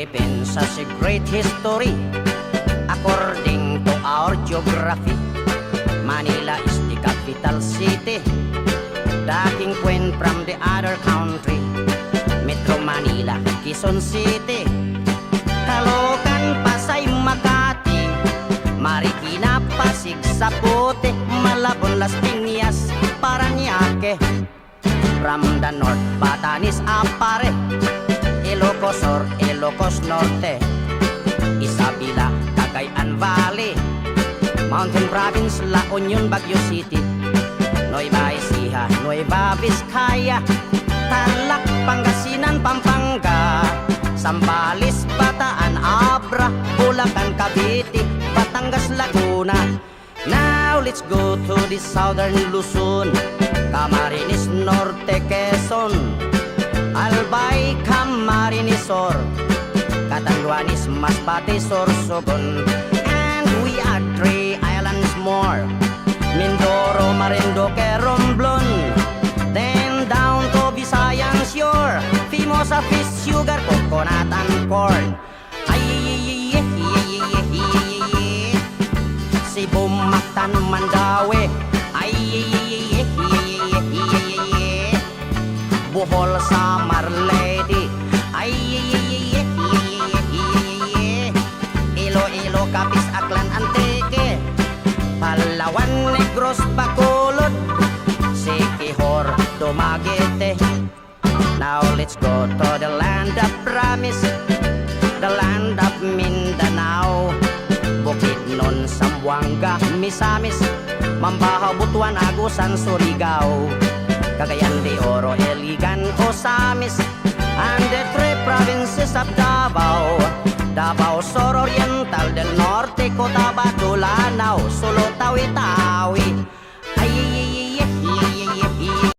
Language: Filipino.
Philippines has a great history according to our geography. Manila is the capital city, dating queen from the other country. Metro Manila, Quezon City, Caloocan, Pasay, Makati, Marikina, Pasig, Sapote, Malabon, Las Piñas, Parañaque. From the north, Batanes, Apare, Ilocos Sur, Ilocos Norte, Isabela, Cagayan Valley, Mountain Province, La Union, Baguio City, Nueva Ecija, Nueva Vizcaya, Tarlac, Pangasinan, Pampanga, Zambales, Bataan, Abra, Bulacan, Cavite, Batangas, Laguna. Now let's go to the southern Luzon, Camarines Norte, Quezon, Albay, Camarines Sur, Catanduanes, Masbate, Sorsogon. And we are 3 islands more, Mindoro, Marinduque, Romblon. Then down to Visayan shore, Fimosa, fish, sugar, coconut, and corn. Cebu, Mactan, Mandaue, Bohol, Samar, Leyte, Iloilo, Capiz, Aklan, Antique, Palawan, Negros, Bacolod, Siquijor, Dumaguete. Now let's go to the land of promise, the land of Mindanao, Bukidnon, Zamboanga, Misamis, Mambahaw, Butuan, Agusan, Surigao, Cagayan de Oro, Iligan, Osamis, and the 3 provinces of Davao, Davao Sur Oriental, del Norte, Cotabato, Lanao, Sulu, Tawi-Tawi.